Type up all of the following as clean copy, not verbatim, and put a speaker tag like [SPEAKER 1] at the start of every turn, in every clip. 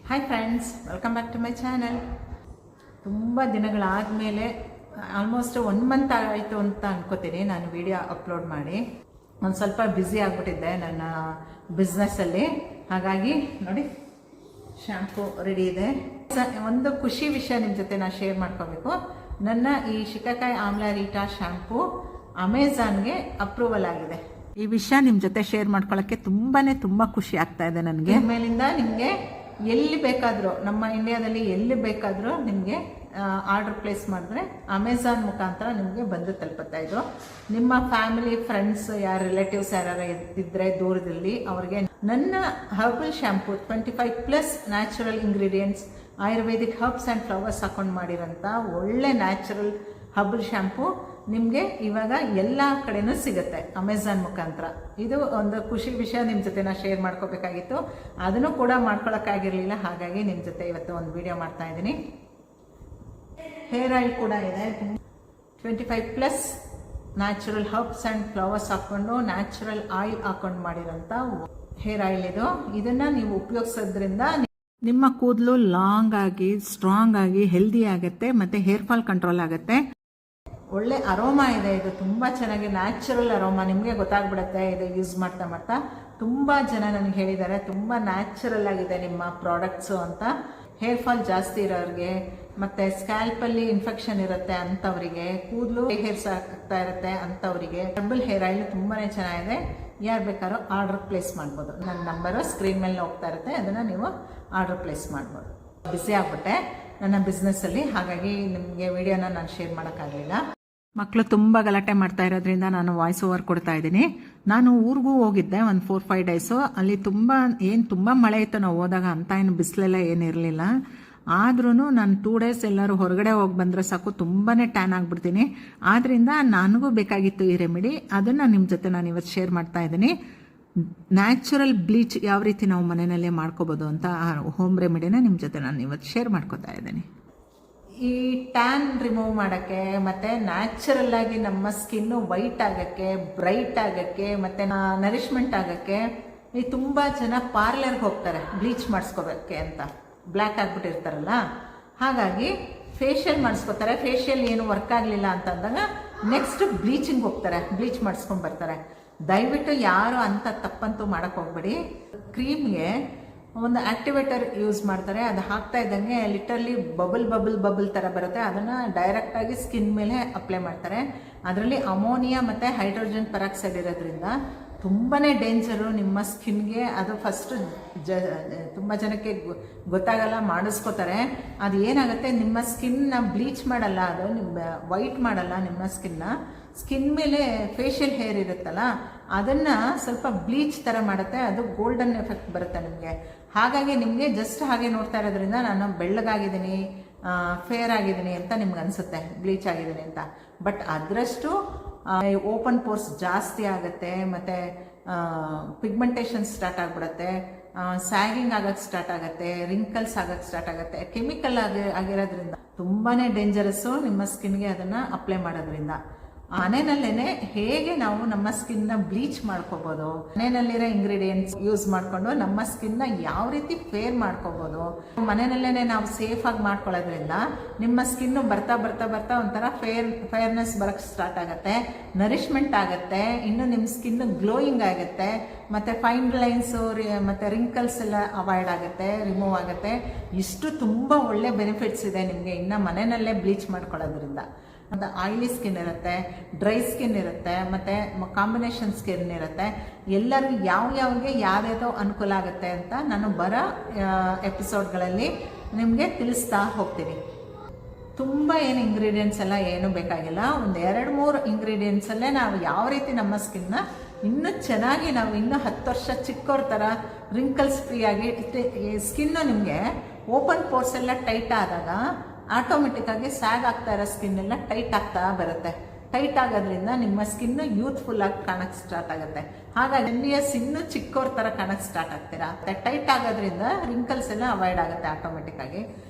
[SPEAKER 1] Hi friends, welcome back to my channel. ತುಂಬ ದಿನಗಳಾದಮೇಲೆ almost 1 month ಆಯಿತು ಅಂತ ಅನ್ಕೋತೀನಿ ನಾನು ವಿಡಿಯೋ ಅಪ್ಲೋಡ್ ಮಾಡಿ. ಒಂದು ಸ್ವಲ್ಪ ಬ್ಯುಸಿ ಆಗಿಬಿಟ್ಟಿದ್ದೆ ನನ್ನ ಬಿಸ್ನೆಸ್ಸಲ್ಲಿ. ಹಾಗಾಗಿ ನೋಡಿ, ಶ್ಯಾಂಪು ರೆಡಿ ಇದೆ. ಒಂದು ಖುಷಿ ವಿಷಯ ನಿಮ್ಮ ಜೊತೆ ನಾನು ಶೇರ್ ಮಾಡ್ಕೋಬೇಕು. ನನ್ನ ಈ ಶಿಕಾಕಾಯಿ ಆಮ್ಲ ರೀಟಾ ಶ್ಯಾಂಪು ಅಮೆಝಾನ್ಗೆ ಅಪ್ರೂವಲ್ ಆಗಿದೆ. ಈ ವಿಷಯ ನಿಮ್ಮ ಜೊತೆ ಶೇರ್ ಮಾಡ್ಕೊಳ್ಳೋಕ್ಕೆ ತುಂಬ ಖುಷಿ ಆಗ್ತಾ ಇದೆ ನನಗೆ. ಮೇಲಿಂದ ನಿಮಗೆ ಎಲ್ಲಿ ಬೇಕಾದರೂ, ನಮ್ಮ ಇಂಡಿಯಾದಲ್ಲಿ ಎಲ್ಲಿ ಬೇಕಾದರೂ ನಿಮಗೆ ಆರ್ಡರ್ ಪ್ಲೇಸ್ ಮಾಡಿದ್ರೆ ಅಮೆಝಾನ್ ಮುಖಾಂತರ ನಿಮಗೆ ಬಂದು ತಲುಪುತ್ತಾ ಇದು. ನಿಮ್ಮ ಫ್ಯಾಮಿಲಿ, ಫ್ರೆಂಡ್ಸ್, ಯಾರು ರಿಲೇಟಿವ್ಸ್ ಯಾರು ಇದ್ದರೆ ದೂರದಲ್ಲಿ, ಅವ್ರಿಗೆ ನನ್ನ herbal shampoo 25+ natural ingredients, Ayurvedic herbs and flowers ಹಾಕೊಂಡು ಮಾಡಿರೋಂಥ ಒಳ್ಳೆ ನ್ಯಾಚುರಲ್ ಹರ್ಬಲ್ ಶ್ಯಾಂಪು ನಿಮಗೆ ಇವಾಗ ಎಲ್ಲ ಕಡೆನೂ ಸಿಗುತ್ತೆ ಅಮೆಝಾನ್ ಮುಖಾಂತರ. ಇದು ಒಂದು ಖುಷಿ ವಿಷಯ ನಿಮ್ಮ ಜೊತೆ ನಾನು ಶೇರ್ ಮಾಡ್ಕೋಬೇಕಾಗಿತ್ತು. ಅದನ್ನು ಕೂಡ ಮಾಡ್ಕೊಳಕ್ಕಾಗಿರಲಿಲ್ಲ. ಹಾಗಾಗಿ ನಿಮ್ಮ ಜೊತೆ ಇವತ್ತು ಒಂದು ವಿಡಿಯೋ ಮಾಡ್ತಾ ಇದ್ದೀನಿ. ಹೇರ್ ಆಯಿಲ್ ಕೂಡ ಇದೆ. 25+ ನ್ಯಾಚುರಲ್ ಹರ್ಬ್ಸ್ ಆ್ಯಂಡ್ ಫ್ಲವರ್ಸ್ ಹಾಕ್ಕೊಂಡು ನ್ಯಾಚುರಲ್ ಆಯಿಲ್ ಹಾಕೊಂಡು ಮಾಡಿರೋಂಥ ಹೇರ್ ಆಯಿಲ್ ಇದು. ಇದನ್ನು ನೀವು ಉಪಯೋಗಿಸೋದ್ರಿಂದ ನಿಮ್ಮ ಕೂದಲು ಲಾಂಗ್ ಆಗಿ, ಸ್ಟ್ರಾಂಗ್ ಆಗಿ, ಹೆಲ್ದಿ ಆಗುತ್ತೆ ಮತ್ತು ಹೇರ್ ಫಾಲ್ ಕಂಟ್ರೋಲ್ ಆಗುತ್ತೆ. ಒಳ್ಳೆ ಅರೋಮಾ ಇದೆ ಇದು. ತುಂಬ ಚೆನ್ನಾಗಿ ನ್ಯಾಚುರಲ್ ಅರೋಮಾ, ನಿಮಗೆ ಗೊತ್ತಾಗ್ಬಿಡುತ್ತೆ ಇದು ಯೂಸ್ ಮಾಡ್ತಾ ಮಾಡ್ತಾ. ತುಂಬ ಜನ ನನಗೆ ಹೇಳಿದ್ದಾರೆ ತುಂಬ ನ್ಯಾಚುರಲ್ ಆಗಿದೆ ನಿಮ್ಮ ಪ್ರಾಡಕ್ಟ್ಸು ಅಂತ. ಹೇರ್ ಫಾಲ್ ಜಾಸ್ತಿ ಇರೋರಿಗೆ, ಮತ್ತು ಸ್ಕ್ಯಾಲ್ಪಲ್ಲಿ ಇನ್ಫೆಕ್ಷನ್ ಇರುತ್ತೆ ಅಂಥವರಿಗೆ, ಕೂದಲು ಹೇರ್ಸ್ ಆಗ್ತಾ ಇರುತ್ತೆ ಅಂಥವರಿಗೆ ಹರ್ಬಲ್ ಹೇರ್ ಆಯಿಲ್ ತುಂಬಾ ಚೆನ್ನಾಗಿದೆ. ಯಾರು ಬೇಕಾದ್ರೂ ಆರ್ಡರ್ ಪ್ಲೇಸ್ ಮಾಡ್ಬೋದು. ನನ್ನ ನಂಬರು ಸ್ಕ್ರೀನ್ ಮೇಲೆ ಹೋಗ್ತಾ ಇರುತ್ತೆ, ಅದನ್ನು ನೀವು ಆರ್ಡರ್ ಪ್ಲೇಸ್ ಮಾಡ್ಬೋದು. ಬಿಸಿ ಆಗ್ಬಿಟ್ಟೆ ನನ್ನ ಬಿಸ್ನೆಸ್ಸಲ್ಲಿ, ಹಾಗಾಗಿ ನಿಮಗೆ ವಿಡಿಯೋನ ನಾನು ಶೇರ್ ಮಾಡೋಕ್ಕಾಗಲಿಲ್ಲ. ಮಕ್ಕಳು ತುಂಬ ಗಲಾಟೆ ಮಾಡ್ತಾ ಇರೋದ್ರಿಂದ ನಾನು ವಾಯ್ಸ್ ಓವರ್ ಕೊಡ್ತಾ ಇದ್ದೀನಿ. ನಾನು ಊರಿಗೂ ಹೋಗಿದ್ದೆ ಒಂದು 4-5 ಡೇಸು. ಅಲ್ಲಿ ತುಂಬ ಮಳೆ ಇತ್ತು ನಾವು ಹೋದಾಗ. ಅಂತ ಏನು ಬಿಸಿಲೆಲ್ಲ ಏನಿರಲಿಲ್ಲ. ಆದ್ರೂ ನಾನು 2 ಡೇಸ್ ಎಲ್ಲರೂ ಹೊರಗಡೆ ಹೋಗಿ ಬಂದರೆ ಸಾಕು ತುಂಬಾ ಟ್ಯಾನ್ ಆಗಿಬಿಡ್ತೀನಿ. ಆದ್ದರಿಂದ ನನಗೂ ಬೇಕಾಗಿತ್ತು ಈ ರೆಮಿಡಿ. ಅದನ್ನು ನಿಮ್ಮ ಜೊತೆ ನಾನು ಇವತ್ತು ಶೇರ್ ಮಾಡ್ತಾ ಇದ್ದೀನಿ. ನ್ಯಾಚುರಲ್ ಬ್ಲೀಚ್ ಯಾವ ರೀತಿ ನಾವು ಮನೆಯಲ್ಲೇ ಮಾಡ್ಕೋಬೋದು ಅಂತ ಹೋಮ್ ರೆಮಿಡಿನ ನಿಮ್ಮ ಜೊತೆ ನಾನು ಇವತ್ತು ಶೇರ್ ಮಾಡ್ಕೋತಾ ಇದ್ದೀನಿ. ಈ ಟ್ಯಾನ್ ರಿಮೂವ್ ಮಾಡೋಕ್ಕೆ, ಮತ್ತು ನ್ಯಾಚುರಲ್ ಆಗಿ ನಮ್ಮ ಸ್ಕಿನ್ನು ವೈಟ್ ಆಗೋಕ್ಕೆ, ಬ್ರೈಟ್ ಆಗೋಕ್ಕೆ, ಮತ್ತು ನರಿಶ್ಮೆಂಟ್ ಆಗೋಕ್ಕೆ ಈ ತುಂಬ ಜನ ಪಾರ್ಲರ್ಗೆ ಹೋಗ್ತಾರೆ ಬ್ಲೀಚ್ ಮಾಡಿಸ್ಕೋಬೇಕೆ ಅಂತ. ಬ್ಲ್ಯಾಕ್ ಆಗಿಬಿಟ್ಟಿರ್ತಾರಲ್ಲ, ಹಾಗಾಗಿ ಫೇಶಿಯಲ್ ಮಾಡಿಸ್ಕೋತಾರೆ. ಫೇಶಿಯಲ್ ಏನು ವರ್ಕ್ ಆಗಲಿಲ್ಲ ಅಂತಂದಾಗ ನೆಕ್ಸ್ಟ್ ಬ್ಲೀಚಿಂಗ್ ಹೋಗ್ತಾರೆ, ಬ್ಲೀಚ್ ಮಾಡಿಸ್ಕೊಂಡ್ಬರ್ತಾರೆ. ದಯವಿಟ್ಟು ಯಾರು ಅಂಥ ತಪ್ಪಂತೂ ಮಾಡೋಕ್ಕೆ ಹೋಗ್ಬೇಡಿ. ಕ್ರೀಮ್ಗೆ ಒಂದು ಆ್ಯಕ್ಟಿವೇಟರ್ ಯೂಸ್ ಮಾಡ್ತಾರೆ. ಅದು ಹಾಕ್ತಾ ಇದ್ದಂಗೆ ಲಿಟರ್ಲಿ ಬಬಲ್ ಥರ ಬರುತ್ತೆ. ಅದನ್ನು ಡೈರೆಕ್ಟಾಗಿ ಸ್ಕಿನ್ ಮೇಲೆ ಅಪ್ಲೈ ಮಾಡ್ತಾರೆ. ಅದರಲ್ಲಿ ಅಮೋನಿಯಾ ಮತ್ತು ಹೈಡ್ರೋಜನ್ ಪೆರಾಕ್ಸೈಡ್ ಇರೋದ್ರಿಂದ ತುಂಬಾ ಡೇಂಜರು ನಿಮ್ಮ ಸ್ಕಿನ್ಗೆ. ಅದು ಫಸ್ಟು ತುಂಬ ಜನಕ್ಕೆ ಗೊತ್ತಾಗಲ್ಲ, ಮಾಡಿಸ್ಕೋತಾರೆ. ಅದು ಏನಾಗುತ್ತೆ, ನಿಮ್ಮ ಸ್ಕಿನ್ನ ಬ್ಲೀಚ್ ಮಾಡಲ್ಲ, ಅದು ನಿಮ್ಮ ವೈಟ್ ಮಾಡಲ್ಲ. ನಿಮ್ಮ ಸ್ಕಿನ್ ಮೇಲೆ ಫೇಶಿಯಲ್ ಹೇರ್ ಇರುತ್ತಲ್ಲ, ಅದನ್ನು ಸ್ವಲ್ಪ ಬ್ಲೀಚ್ ಥರ ಮಾಡುತ್ತೆ. ಅದು ಗೋಲ್ಡನ್ ಎಫೆಕ್ಟ್ ಬರುತ್ತೆ ನಿಮಗೆ. ಹಾಗಾಗಿ ನಿಮಗೆ ಜಸ್ಟ್ ಹಾಗೆ ನೋಡ್ತಾ ಇರೋದ್ರಿಂದ ನಾನು ಬೆಳ್ಳಗಾಗಿದ್ದೀನಿ, ಫೇರ್ ಆಗಿದ್ದೀನಿ ಅಂತ ನಿಮ್ಗೆ ಅನಿಸುತ್ತೆ, ಬ್ಲೀಚ್ ಆಗಿದ್ದೀನಿ ಅಂತ. ಬಟ್ ಅದರಷ್ಟು ಓಪನ್ ಪೋರ್ಸ್ ಜಾಸ್ತಿ ಆಗುತ್ತೆ, ಮತ್ತು ಪಿಗ್ಮೆಂಟೇಷನ್ ಸ್ಟಾರ್ಟ್ ಆಗಿಬಿಡುತ್ತೆ, ಸ್ಯಾಗಿಂಗ್ ಆಗೋಕ್ಕೆ ಸ್ಟಾರ್ಟ್ ಆಗುತ್ತೆ, ರಿಂಕಲ್ಸ್ ಆಗೋಕ್ಕೆ ಸ್ಟಾರ್ಟ್ ಆಗುತ್ತೆ. ಕೆಮಿಕಲ್ ಆಗಿರೋದ್ರಿಂದ ತುಂಬಾ ಡೇಂಜರಸ್ಸು ನಿಮ್ಮ ಸ್ಕಿನ್ಗೆ ಅದನ್ನು ಅಪ್ಲೈ ಮಾಡೋದ್ರಿಂದ. ಮನೆಯಲ್ಲೇ ಹೇಗೆ ನಾವು ನಮ್ಮ ಸ್ಕಿನ್ನ ಬ್ಲೀಚ್ ಮಾಡ್ಕೋಬೋದು, ಮನೆಯಲ್ಲಿರೋ ಇಂಗ್ರೀಡಿಯೆಂಟ್ಸ್ ಯೂಸ್ ಮಾಡಿಕೊಂಡು ನಮ್ಮ ಸ್ಕಿನ್ನ ಯಾವ ರೀತಿ ಫೇರ್ ಮಾಡ್ಕೋಬೋದು, ಮನೆಯಲ್ಲೇ ನಾವು ಸೇಫಾಗಿ ಮಾಡ್ಕೊಳ್ಳೋದ್ರಿಂದ ನಿಮ್ಮ ಸ್ಕಿನ್ನು ಬರ್ತಾ ಒಂಥರ ಫೇರ್ನೆಸ್ ಬರೋಕ್ಕೆ ಸ್ಟಾರ್ಟ್ ಆಗುತ್ತೆ, ನರಿಶ್ಮೆಂಟ್ ಆಗುತ್ತೆ, ಇನ್ನು ನಿಮ್ಮ ಸ್ಕಿನ್ ಗ್ಲೋಯಿಂಗ್ ಆಗುತ್ತೆ, ಮತ್ತು ಫೈನ್ ಲೈನ್ಸು ಮತ್ತು ರಿಂಕಲ್ಸ್ ಎಲ್ಲ ಅವಾಯ್ಡ್ ಆಗುತ್ತೆ, ರಿಮೂವ್ ಆಗುತ್ತೆ. ಇಷ್ಟು ತುಂಬ ಒಳ್ಳೆ ಬೆನಿಫಿಟ್ಸ್ ಇದೆ ನಿಮಗೆ ಇನ್ನು ಮನೆಯಲ್ಲೇ ಬ್ಲೀಚ್ ಮಾಡ್ಕೊಳ್ಳೋದ್ರಿಂದ. ಮತ್ತು ಆಯಿಲಿ ಸ್ಕಿನ್ ಇರುತ್ತೆ, ಡ್ರೈ ಸ್ಕಿನ್ ಇರುತ್ತೆ, ಮತ್ತು ಕಾಂಬಿನೇಷನ್ ಸ್ಕಿನ್ ಇರುತ್ತೆ. ಎಲ್ಲರಿಗೂ ಯಾವ್ಯಾವ್ಗೆ ಯಾವ್ಯಾವುದೋ ಅನುಕೂಲ ಆಗುತ್ತೆ ಅಂತ ನಾನು ಬರೋ ಎಪಿಸೋಡ್ಗಳಲ್ಲಿ ನಿಮಗೆ ತಿಳಿಸ್ತಾ ಹೋಗ್ತೀನಿ. ತುಂಬ ಏನು ಇಂಗ್ರೀಡಿಯೆಂಟ್ಸ್ ಎಲ್ಲ ಏನೂ ಬೇಕಾಗಿಲ್ಲ. ಒಂದು 2-3 ಇಂಗ್ರೀಡಿಯೆಂಟ್ಸಲ್ಲೇ ನಾವು ಯಾವ ರೀತಿ ನಮ್ಮ ಸ್ಕಿನ್ನ ಇನ್ನೂ ಚೆನ್ನಾಗಿ, ನಾವು ಇನ್ನೂ 10 ವರ್ಷ ಚಿಕ್ಕವ್ರ ಥರ ರಿಂಕಲ್ಸ್ ಫ್ರೀಯಾಗಿ ಸ್ಕಿನ್ನು ನಿಮಗೆ ಓಪನ್ ಪೋರ್ಸ್ ಎಲ್ಲ ಟೈಟ್ ಆದಾಗ ಆಟೋಮೆಟಿಕ್ಕಾಗಿ ಸ್ಯಾಗ್ ಆಗ್ತಾ ಇರೋ ಸ್ಕಿನ್ ಎಲ್ಲ ಟೈಟ್ ಆಗ್ತಾ ಬರುತ್ತೆ. ಟೈಟ್ ಆಗೋದ್ರಿಂದ ನಿಮ್ಮ ಸ್ಕಿನ್ನು ಯೂತ್ಫುಲ್ಲಾಗಿ ಕಾಣಕ್ಕೆ ಸ್ಟಾರ್ಟ್ ಆಗುತ್ತೆ. ಹಾಗಾಗಿ ಇನ್ನೂ ಚಿಕ್ಕವ್ರ ಥರ ಕಾಣಕ್ಕೆ ಸ್ಟಾರ್ಟ್ ಆಗ್ತೀರಾ. ಟೈಟ್ ಆಗೋದ್ರಿಂದ ರಿಂಕಲ್ಸ್ ಎಲ್ಲ ಅವಾಯ್ಡ್ ಆಗುತ್ತೆ, ಆಟೋಮೆಟಿಕ್ಕಾಗಿ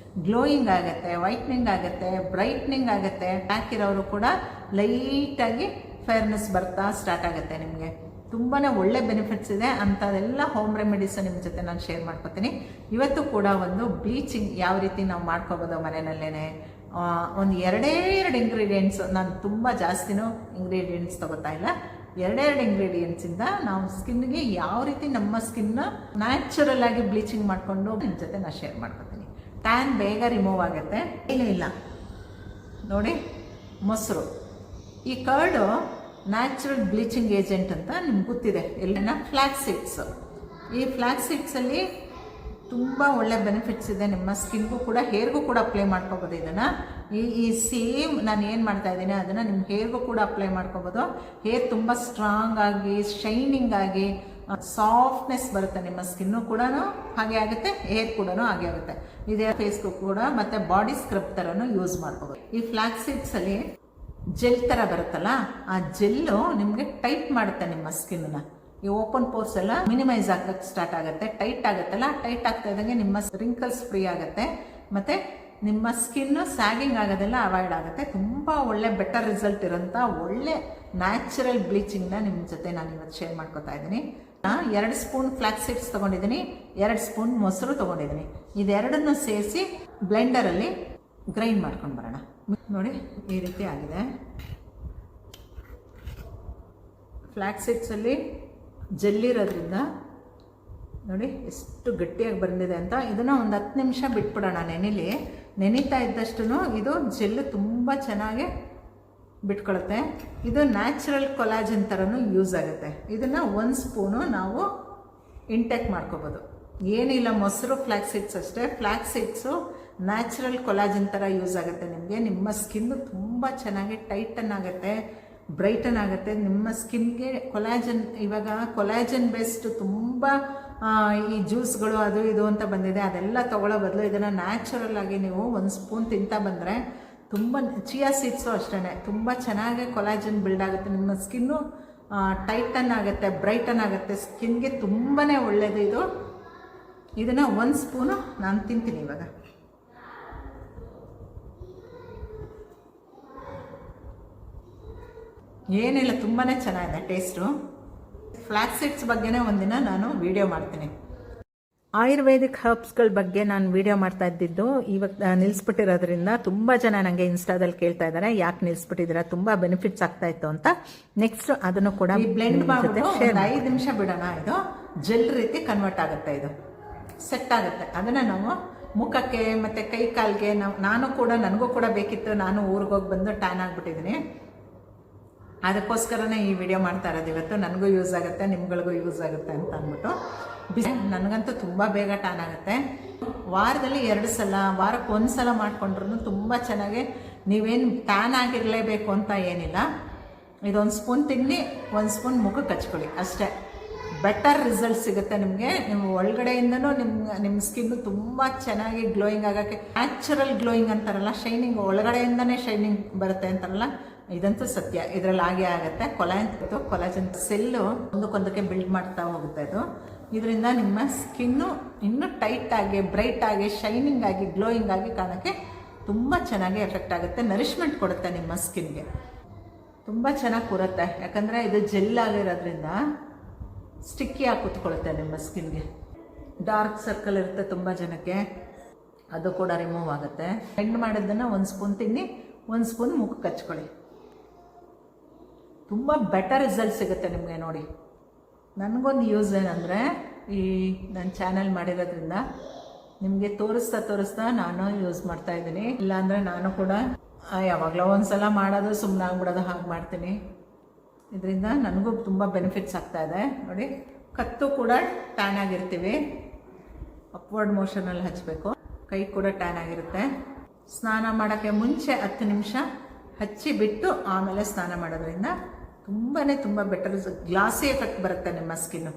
[SPEAKER 1] ಗ್ಲೋಯಿಂಗ್ ಆಗುತ್ತೆ, ವೈಟ್ನಿಂಗ್ ಆಗುತ್ತೆ, ಬ್ರೈಟ್ನಿಂಗ್ ಆಗುತ್ತೆ. ಬ್ಲ್ಯಾಕ್ ಇರೋರು ಕೂಡ ಲೈಟಾಗಿ ಫೇರ್ನೆಸ್ ಬರ್ತಾ ಸ್ಟಾರ್ಟ್ ಆಗುತ್ತೆ ನಿಮಗೆ. ತುಂಬಾ ಒಳ್ಳೆ ಬೆನಿಫಿಟ್ಸ್ ಇದೆ. ಅಂಥದ್ದೆಲ್ಲ ಹೋಮ್ ರೆಮಿಡೀಸ್ ನಿಮ್ಮ ಜೊತೆ ನಾನು ಶೇರ್ ಮಾಡ್ಕೊತೀನಿ. ಇವತ್ತು ಕೂಡ ಒಂದು ಬ್ಲೀಚಿಂಗ್ ಯಾವ ರೀತಿ ನಾವು ಮಾಡ್ಕೋಬೋದು ಮನೆಯಲ್ಲೇ, ಒಂದು ಎರಡೇ ಇಂಗ್ರೀಡಿಯೆಂಟ್ಸ್, ನಾನು ತುಂಬ ಜಾಸ್ತಿನೂ ಇಂಗ್ರೀಡಿಯೆಂಟ್ಸ್ ತೊಗೋತಾ ಇಲ್ಲ, ಎರಡೆರಡು ಇಂಗ್ರೀಡಿಯೆಂಟ್ಸಿಂದ ನಾವು ಸ್ಕಿನ್ಗೆ ಯಾವ ರೀತಿ ನಮ್ಮ ಸ್ಕಿನ್ನ ನ್ಯಾಚುರಲ್ ಆಗಿ ಬ್ಲೀಚಿಂಗ್ ಮಾಡಿಕೊಂಡು ನಿಮ್ಮ ಜೊತೆ ನಾನು ಶೇರ್ ಮಾಡ್ಕೊತೀನಿ. ಟ್ಯಾನ್ ಬೇಗ ರಿಮೂವ್ ಆಗುತ್ತೆ. ಏನೂ ಇಲ್ಲ ನೋಡಿ, ಮೊಸರು, ಈ ಕರ್ಡು ನ್ಯಾಚುರಲ್ ಬ್ಲೀಚಿಂಗ್ ಏಜೆಂಟ್ ಅಂತ ನಿಮ್ಗೆ ಗೊತ್ತಿದೆ. ಎಲ್ಲಿನ ಫ್ಲ್ಯಾಕ್ಸ್ ಸೀಡ್ಸ್. ಈ ಫ್ಲ್ಯಾಕ್ಸ್ ಸೀಡ್ಸಲ್ಲಿ ತುಂಬ ಒಳ್ಳೆ ಬೆನಿಫಿಟ್ಸ್ ಇದೆ. ನಿಮ್ಮ ಸ್ಕಿನ್ಗೂ ಕೂಡ ಹೇರ್ಗೂ ಕೂಡ ಅಪ್ಲೈ ಮಾಡ್ಕೋಬೋದು ಇದನ್ನು. ಈ ಸೇಮ್ ನಾನು ಏನು ಮಾಡ್ತಾ ಇದ್ದೀನಿ ಅದನ್ನು ನಿಮ್ಮ ಹೇರ್ಗೂ ಕೂಡ ಅಪ್ಲೈ ಮಾಡ್ಕೋಬೋದು. ಹೇರ್ ತುಂಬ ಸ್ಟ್ರಾಂಗ್ ಆಗಿ ಶೈನಿಂಗ್ ಆಗಿ ಸಾಫ್ಟ್ನೆಸ್ ಬರುತ್ತೆ. ನಿಮ್ಮ ಸ್ಕಿನ್ನು ಕೂಡ ಹಾಗೆ ಆಗುತ್ತೆ, ಹೇರ್ ಕೂಡ ಹಾಗೆ ಆಗುತ್ತೆ. ಇದೇ ಫೇಸ್ಗೂ ಕೂಡ ಮತ್ತು ಬಾಡಿ ಸ್ಕ್ರಬ್ ಥರನೂ ಯೂಸ್ ಮಾಡ್ಕೋಬೋದು. ಈ ಫ್ಲ್ಯಾಕ್ಸ್ ಸೀಡ್ಸಲ್ಲಿ ಜೆಲ್ ಥರ ಬರುತ್ತಲ್ಲ, ಆ ಜೆಲ್ಲು ನಿಮಗೆ ಟೈಟ್ ಮಾಡುತ್ತೆ ನಿಮ್ಮ ಸ್ಕಿನ್ನ. ಈ ಓಪನ್ ಪೋರ್ಸ್ ಎಲ್ಲ ಮಿನಿಮೈಸ್ ಆಗಕ್ಕೆ ಸ್ಟಾರ್ಟ್ ಆಗುತ್ತೆ. ಟೈಟ್ ಆಗುತ್ತಲ್ಲ, ಟೈಟ್ ಆಗ್ತಾ ಇದ್ದಂಗೆ ನಿಮ್ಮ ರಿಂಕಲ್ಸ್ ಫ್ರೀ ಆಗುತ್ತೆ ಮತ್ತು ನಿಮ್ಮ ಸ್ಕಿನ್ನು ಸ್ಯಾಗಿಂಗ್ ಆಗೋದೆಲ್ಲ ಅವಾಯ್ಡ್ ಆಗುತ್ತೆ. ತುಂಬ ಒಳ್ಳೆ ಬೆಟರ್ ರಿಸಲ್ಟ್ ಇರೋಂಥ ಒಳ್ಳೆ ನ್ಯಾಚುರಲ್ ಬ್ಲೀಚಿಂಗ್ನ ನಿಮ್ಮ ಜೊತೆ ನಾನು ಇವತ್ತು ಶೇರ್ ಮಾಡ್ಕೊತಾ ಇದ್ದೀನಿ. 2 ಸ್ಪೂನ್ ಫ್ಲ್ಯಾಕ್ಸ್ ಸೀಡ್ಸ್ ತೊಗೊಂಡಿದ್ದೀನಿ, 2 ಸ್ಪೂನ್ ಮೊಸರು ತೊಗೊಂಡಿದ್ದೀನಿ. ಇದೆರಡನ್ನು ಸೇರಿಸಿ ಬ್ಲೆಂಡರಲ್ಲಿ ಗ್ರೈಂಡ್ ಮಾಡ್ಕೊಂಡು ಬರೋಣ. ನೋಡಿ ಈ ರೀತಿ ಆಗಿದೆ. ಫ್ಲ್ಯಾಕ್ಸ್ ಸೀಡ್ಸಲ್ಲಿ ಜೆಲ್ಲಿರೋದ್ರಿಂದ ನೋಡಿ ಎಷ್ಟು ಗಟ್ಟಿಯಾಗಿ ಬಂದಿದೆ ಅಂತ. ಇದನ್ನು ಒಂದು 10 ನಿಮಿಷ ಬಿಟ್ಬಿಡೋಣ ನೆನಿಲಿ. ನೆನೀತಾ ಇದ್ದಷ್ಟು ಇದು ಜೆಲ್ಲು ತುಂಬ ಚೆನ್ನಾಗಿ ಬಿಟ್ಕೊಳುತ್ತೆ. ಇದು ನ್ಯಾಚುರಲ್ ಕೊಲಾಜನ್ ಥರನೂ ಯೂಸ್ ಆಗುತ್ತೆ. ಇದನ್ನು 1 ಸ್ಪೂನು ನಾವು ಇಂಟೇಕ್ ಮಾಡ್ಕೋಬೋದು. ಏನಿಲ್ಲ, ಮೊಸರು ಫ್ಲ್ಯಾಕ್ಸ್ ಸೀಡ್ಸ್ ಅಷ್ಟೇ. ಫ್ಲ್ಯಾಕ್ಸ್ ಸೀಡ್ಸು ನ್ಯಾಚುರಲ್ ಕೊಲಾಜನ್ ಥರ ಯೂಸ್ ಆಗುತ್ತೆ ನಿಮಗೆ. ನಿಮ್ಮ ಸ್ಕಿನ್ನು ತುಂಬ ಚೆನ್ನಾಗಿ ಟೈಟನ್ ಆಗುತ್ತೆ, ಬ್ರೈಟನ್ ಆಗುತ್ತೆ. ನಿಮ್ಮ ಸ್ಕಿನ್ಗೆ ಕೊಲಾಜನ್, ಇವಾಗ ಕೊಲಾಜನ್ ಬೇಸ್ಡ್ ತುಂಬ ಈ ಜ್ಯೂಸ್ಗಳು ಅದು ಇದು ಅಂತ ಬಂದಿದೆ, ಅದೆಲ್ಲ ತೊಗೊಳ್ಳೋ ಬದಲು ಇದನ್ನು ನ್ಯಾಚುರಲ್ ಆಗಿ ನೀವು 1 ಸ್ಪೂನ್ ತಿಂತಾ ಬಂದರೆ ತುಂಬ, ಚಿಯಾ ಸೀಡ್ಸು ಅಷ್ಟೇ ತುಂಬ ಚೆನ್ನಾಗಿ ಕೊಲಾಜನ್ ಬಿಲ್ಡ್ ಆಗುತ್ತೆ. ನಿಮ್ಮ ಸ್ಕಿನ್ನು ಟೈಟನ್ ಆಗುತ್ತೆ, ಬ್ರೈಟನ್ ಆಗುತ್ತೆ. ಸ್ಕಿನ್ಗೆ ತುಂಬಾ ಒಳ್ಳೆಯದು ಇದು. ಇದನ್ನು 1 ಸ್ಪೂನು ನಾನು ತಿಂತೀನಿ ಇವಾಗ. ಏನಿಲ್ಲ, ತುಂಬಾ ಚೆನ್ನಾಗಿದೆ ಟೇಸ್ಟು. ಫ್ಲ್ಯಾಕ್ಸ್ ಸೀಡ್ಸ್ ಬಗ್ಗೆನೇ ಒಂದಿನ ನಾನು ವಿಡಿಯೋ ಮಾಡ್ತೀನಿ. ಆಯುರ್ವೇದಿಕ್ ಹರ್ಬ್ಸ್ಗಳ ಬಗ್ಗೆ ನಾನು ವಿಡಿಯೋ ಮಾಡ್ತಾ ಇದ್ದಿದ್ದು ಇವಾಗ ನಿಲ್ಲಿಸ್ಬಿಟ್ಟಿರೋದ್ರಿಂದ ತುಂಬ ಜನ ನನಗೆ ಇನ್ಸ್ಟಾದಲ್ಲಿ ಕೇಳ್ತಾ ಇದ್ದಾರೆ, ಯಾಕೆ ನಿಲ್ಲಿಸ್ಬಿಟ್ಟಿದ್ದೀರಾ, ತುಂಬ ಬೆನಿಫಿಟ್ಸ್ ಆಗ್ತಾ ಇತ್ತು ಅಂತ. ನೆಕ್ಸ್ಟ್ ಅದನ್ನು ಕೂಡ ಬ್ಲೆಂಡ್ ಮಾಡಿಬಿಟ್ಟು 5 ನಿಮಿಷ ಬಿಡೋಣ. ಇದು ಜೆಲ್ ರೀತಿ ಕನ್ವರ್ಟ್ ಆಗುತ್ತೆ, ಇದು ಸೆಟ್ ಆಗುತ್ತೆ. ಅದನ್ನು ನಾವು ಮುಖಕ್ಕೆ ಮತ್ತು ಕೈ ಕಾಲಿಗೆ ನನಗೂ ಕೂಡ ಬೇಕಿತ್ತು. ನಾನು ಊರಿಗೆ ಹೋಗಿ ಬಂದು ಟ್ಯಾನ್ ಆಗಿಬಿಟ್ಟಿದ್ದೀನಿ. ಅದಕ್ಕೋಸ್ಕರನೇ ಈ ವಿಡಿಯೋ ಮಾಡ್ತಾ ಇರೋದು ಇವತ್ತು. ನನಗೂ ಯೂಸ್ ಆಗುತ್ತೆ, ನಿಮ್ಗಳಿಗೂ ಯೂಸ್ ಆಗುತ್ತೆ ಅಂತ ಅಂದ್ಬಿಟ್ಟು. ನನಗಂತೂ ತುಂಬ ಬೇಗ ಟ್ಯಾನ್ ಆಗುತ್ತೆ. ವಾರದಲ್ಲಿ 2 ಸಲ, ವಾರಕ್ಕೆ 1 ಸಲ ಮಾಡಿಕೊಂಡ್ರು ತುಂಬ ಚೆನ್ನಾಗಿ, ನೀವೇನು ಟ್ಯಾನ್ ಆಗಿರಲೇಬೇಕು ಅಂತ ಏನಿಲ್ಲ. ಇದೊಂದು ಸ್ಪೂನ್ ತಿನ್ನಿ, 1 ಸ್ಪೂನ್ ಮುಖಕ್ಕೆ ಹಚ್ಕೊಳ್ಳಿ ಅಷ್ಟೇ. ಬೆಟರ್ ರಿಸಲ್ಟ್ ಸಿಗುತ್ತೆ ನಿಮಗೆ. ನಿಮ್ಮ ಒಳಗಡೆಯಿಂದನೂ ನಿಮ್ಮ ಸ್ಕಿನ್ನು ತುಂಬ ಚೆನ್ನಾಗಿ ಗ್ಲೋಯಿಂಗ್ ಆಗೋಕ್ಕೆ, ನ್ಯಾಚುರಲ್ ಗ್ಲೋಯಿಂಗ್ ಅಂತಾರಲ್ಲ, ಶೈನಿಂಗ್ ಒಳಗಡೆಯಿಂದನೇ ಶೈನಿಂಗ್ ಬರುತ್ತೆ ಅಂತಾರಲ್ಲ, ಇದಂತೂ ಸತ್ಯ. ಇದರಲ್ಲಿ ಹಾಗೆ ಆಗುತ್ತೆ. ಕೊಲಾಜನ್ ಸೆಲ್ಲು ಒಂದಕ್ಕೊಂದಕ್ಕೆ ಬಿಲ್ಡ್ ಮಾಡ್ತಾ ಹೋಗುತ್ತೆ ಅದು. ಇದರಿಂದ ನಿಮ್ಮ ಸ್ಕಿನ್ನು ಇನ್ನೂ ಟೈಟಾಗಿ, ಬ್ರೈಟಾಗಿ, ಶೈನಿಂಗ್ ಆಗಿ, ಗ್ಲೋಯಿಂಗ್ ಆಗಿ ಕಾಣೋಕ್ಕೆ ತುಂಬ ಚೆನ್ನಾಗಿ ಎಫೆಕ್ಟ್ ಆಗುತ್ತೆ. ನರಿಷ್ಮೆಂಟ್ ಕೊಡುತ್ತೆ ನಿಮ್ಮ ಸ್ಕಿನ್ಗೆ, ತುಂಬ ಚೆನ್ನಾಗಿ ಕೂರುತ್ತೆ. ಯಾಕಂದರೆ ಇದು ಜೆಲ್ ಆಗಿರೋದ್ರಿಂದ ಸ್ಟಿಕ್ಕಿಯಾಗಿ ಕೂತ್ಕೊಳ್ಳುತ್ತೆ ನಿಮ್ಮ ಸ್ಕಿನ್ಗೆ. ಡಾರ್ಕ್ ಸರ್ಕಲ್ ಇರುತ್ತೆ ತುಂಬ ಜನಕ್ಕೆ, ಅದು ಕೂಡ ರಿಮೂವ್ ಆಗುತ್ತೆ. ಬ್ಲೆಂಡ್ ಮಾಡಿದ್ದನ್ನು 1 ಸ್ಪೂನ್ ತಿನ್ನಿ, 1 ಸ್ಪೂನ್ ಮುಖಕ್ಕೆ ಹಚ್ಕೊಳ್ಳಿ. ತುಂಬ ಬೆಟರ್ ರಿಸಲ್ಟ್ ಸಿಗುತ್ತೆ ನಿಮಗೆ. ನೋಡಿ, ನನಗೊಂದು ಯೂಸ್ ಏನಂದರೆ, ಈ ನನ್ನ ಚಾನಲ್ ಮಾಡಿರೋದ್ರಿಂದ ನಿಮಗೆ ತೋರಿಸ್ತಾ ನಾನು ಯೂಸ್ ಮಾಡ್ತಾಯಿದ್ದೀನಿ. ಇಲ್ಲಾಂದರೆ ನಾನು ಕೂಡ ಯಾವಾಗಲೋ ಒಂದು ಸಲ ಮಾಡೋದು, ಸುಮ್ಮನೆ ಆಗ್ಬಿಡೋದು, ಹಾಗೆ ಮಾಡ್ತೀನಿ. ಇದರಿಂದ ನನಗೂ ತುಂಬ ಬೆನಿಫಿಟ್ಸ್ ಆಗ್ತಾಯಿದೆ. ನೋಡಿ, ಕತ್ತು ಕೂಡ ಟ್ಯಾನ್ ಆಗಿರ್ತೀವಿ, ಅಪ್ವರ್ಡ್ ಮೋಷನಲ್ಲಿ ಹಚ್ಚಬೇಕು. ಕೈ ಕೂಡ ಟ್ಯಾನ್ ಆಗಿರುತ್ತೆ. ಸ್ನಾನ ಮಾಡೋಕ್ಕೆ ಮುಂಚೆ 10 ನಿಮಿಷ ಹಚ್ಚಿ ಬಿಟ್ಟು ಆಮೇಲೆ ಸ್ನಾನ ಮಾಡೋದ್ರಿಂದ ತುಂಬ ಬೆಟರ್ ಗ್ಲಾಸಿ ಎಫೆಕ್ಟ್ ಬರುತ್ತೆ ನಿಮ್ಮ ಸ್ಕಿನ್ನು.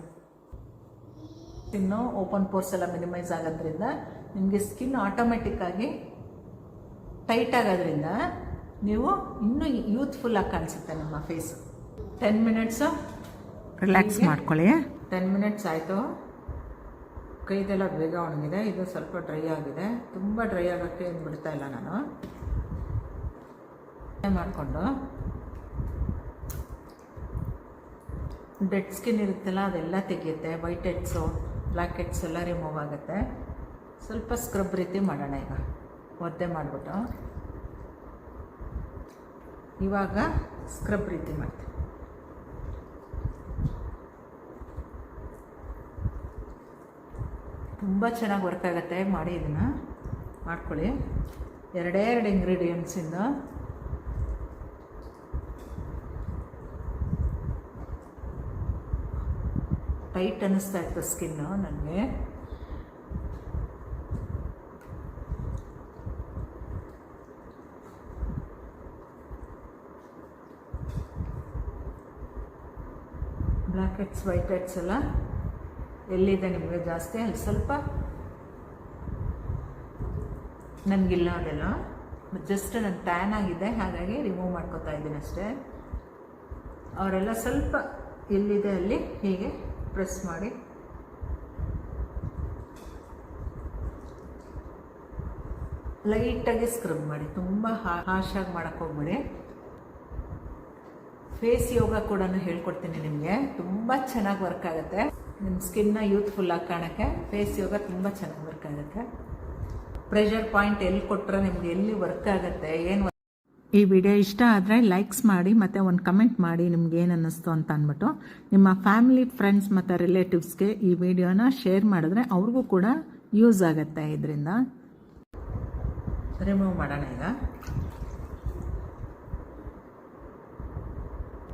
[SPEAKER 1] ಓಪನ್ ಪೋರ್ಸ್ ಎಲ್ಲ ಮಿನಿಮೈಸ್ ಆಗೋದ್ರಿಂದ ನಿಮಗೆ ಸ್ಕಿನ್ ಆಟೋಮೆಟಿಕ್ಕಾಗಿ ಟೈಟ್ ಆಗೋದ್ರಿಂದ ನೀವು ಇನ್ನೂ ಯೂತ್ಫುಲ್ಲಾಗಿ ಕಾಣಿಸುತ್ತೆ ನಿಮ್ಮ ಫೇಸು. 10 ಮಿನಿಟ್ಸು ರಿಲ್ಯಾಕ್ಸ್ ಮಾಡ್ಕೊಳ್ಳಿ. 10 ಮಿನಿಟ್ಸ್ ಆಯಿತು. ಕೈದೆಲ್ಲ ಬೇಗ ಒಣಗಿದೆ. ಇದು ಸ್ವಲ್ಪ ಡ್ರೈ ಆಗಿದೆ. ತುಂಬ ಡ್ರೈ ಆಗೋಕ್ಕೆ ಏನು ಬಿಡ್ತಾ ಇಲ್ಲ ನಾನು. ಮಾಡಿಕೊಂಡು ಡೆಡ್ ಸ್ಕಿನ್ ಇರುತ್ತಲ್ಲ ಅದೆಲ್ಲ ತೆಗೆಯುತ್ತೆ. ವೈಟ್ ಹೆಡ್ಸು, ಬ್ಲ್ಯಾಕ್ ಹೆಡ್ಸ್ ಎಲ್ಲ ರಿಮೂವ್ ಆಗುತ್ತೆ. ಸ್ವಲ್ಪ ಸ್ಕ್ರಬ್ ರೀತಿ ಮಾಡೋಣ. ಈಗ ಒದ್ದೆ ಮಾಡಿಬಿಟ್ಟು ಇವಾಗ ಸ್ಕ್ರಬ್ ರೀತಿ ಮಾಡ್ತೀವಿ. ತುಂಬ ಚೆನ್ನಾಗಿ ವರ್ಕ್ ಆಗುತ್ತೆ. ಮಾಡಿ ಇದನ್ನು ಮಾಡ್ಕೊಳ್ಳಿ. ಎರಡೇ ಎರಡು ಇಂಗ್ರೀಡಿಯೆಂಟ್ಸಿಂದ ಟೈಟ್ ಅನ್ನಿಸ್ತಾ ಇತ್ತು ಸ್ಕಿನ್ನು ನನಗೆ. ಬ್ಲ್ಯಾಕ್ ಹೆಡ್ಸ್, ವೈಟ್ ಹೆಡ್ಸ್ ಎಲ್ಲ ಎಲ್ಲಿದೆ ನಿಮಗೆ ಜಾಸ್ತಿ ಅಲ್ಲಿ ಸ್ವಲ್ಪ ನನಗಿಲ್ಲ, ಅದೆಲ್ಲ ಜಸ್ಟ್ ನನ್ನ ಟ್ಯಾನ್ ಆಗಿದೆ, ಹಾಗಾಗಿ ರಿಮೂವ್ ಮಾಡ್ಕೊತಾ ಇದ್ದೀನಿ ಅಷ್ಟೇ. ಅವರೆಲ್ಲ ಸ್ವಲ್ಪ ಎಲ್ಲಿದೆ ಅಲ್ಲಿ ಹೀಗೆ ಪ್ರೆಸ್ ಮಾಡಿ ಲೈಟಾಗಿ ಸ್ಕ್ರಬ್ ಮಾಡಿ. ತುಂಬ ಹಾಶಾಗಿ ಮಾಡೋಕ್ಕೆ ಹೋಗ್ಬೇಡಿ. ಫೇಸ್ ಯೋಗ ಕೂಡ ಹೇಳ್ಕೊಡ್ತೀನಿ ನಿಮಗೆ. ತುಂಬ ಚೆನ್ನಾಗಿ ವರ್ಕ್ ಆಗುತ್ತೆ. ನಿಮ್ಮ ಸ್ಕಿನ್ನ ಯೂತ್ಫುಲ್ಲಾಗಿ ಕಾಣೋಕ್ಕೆ ಫೇಸ್ ಯೋಗ ತುಂಬ ಚೆನ್ನಾಗಿ ವರ್ಕ್ ಆಗುತ್ತೆ. ಪ್ರೆಷರ್ ಪಾಯಿಂಟ್ ಎಲ್ಲಿ ಕೊಟ್ಟರೆ ನಿಮಗೆ ಎಲ್ಲಿ ವರ್ಕ್ ಆಗುತ್ತೆ, ಏನು. ಈ ವಿಡಿಯೋ ಇಷ್ಟ ಆದರೆ ಲೈಕ್ಸ್ ಮಾಡಿ ಮತ್ತು ಒಂದು ಕಮೆಂಟ್ ಮಾಡಿ ನಿಮ್ಗೆ ಏನು ಅನ್ನಿಸ್ತು ಅಂತ ಅಂದ್ಬಿಟ್ಟು. ನಿಮ್ಮ ಫ್ಯಾಮಿಲಿ, ಫ್ರೆಂಡ್ಸ್ ಮತ್ತು ರಿಲೇಟಿವ್ಸ್ಗೆ ಈ ವಿಡಿಯೋನ ಶೇರ್ ಮಾಡಿದ್ರೆ ಅವ್ರಿಗೂ ಕೂಡ ಯೂಸ್ ಆಗುತ್ತೆ. ಇದರಿಂದ ರಿಮೂವ್ ಮಾಡೋಣ. ಈಗ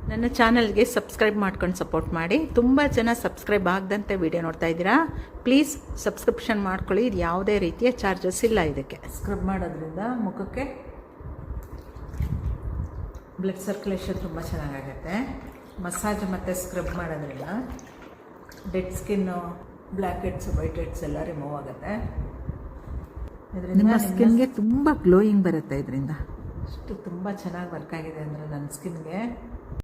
[SPEAKER 1] ನನ್ನ ಚಾನಲ್ಗೆ ಸಬ್ಸ್ಕ್ರೈಬ್ ಮಾಡ್ಕೊಂಡು ಸಪೋರ್ಟ್ ಮಾಡಿ. ತುಂಬ ಜನ ಸಬ್ಸ್ಕ್ರೈಬ್ ಆಗದಂತೆ ವಿಡಿಯೋ ನೋಡ್ತಾ ಇದ್ದೀರಾ. ಪ್ಲೀಸ್ ಸಬ್ಸ್ಕ್ರಿಪ್ಷನ್ ಮಾಡ್ಕೊಳ್ಳಿ. ಇದು ಯಾವುದೇ ರೀತಿಯ ಚಾರ್ಜಸ್ ಇಲ್ಲ ಇದಕ್ಕೆ. ಸ್ಕ್ರಬ್ ಮಾಡೋದ್ರಿಂದ ಮುಖಕ್ಕೆ ಬ್ಲಡ್ ಸರ್ಕ್ಯುಲೇಷನ್ ತುಂಬ ಚೆನ್ನಾಗಾಗುತ್ತೆ. ಮಸಾಜ್ ಮತ್ತು ಸ್ಕ್ರಬ್ ಮಾಡೋದ್ರಿಂದ dead skin, black heads, white heads ಎಲ್ಲ ರಿಮೂವ್ ಆಗುತ್ತೆ. ಇದರಿಂದ ನಿಮ್ಮ ಸ್ಕಿನ್ಗೆ ತುಂಬ ಗ್ಲೋಯಿಂಗ್ ಬರುತ್ತೆ. ಇದರಿಂದ ಅಷ್ಟು ತುಂಬ ಚೆನ್ನಾಗಿ ವರ್ಕ್ ಆಗಿದೆ ಅಂದರೆ ನನ್ನ ಸ್ಕಿನ್ಗೆ.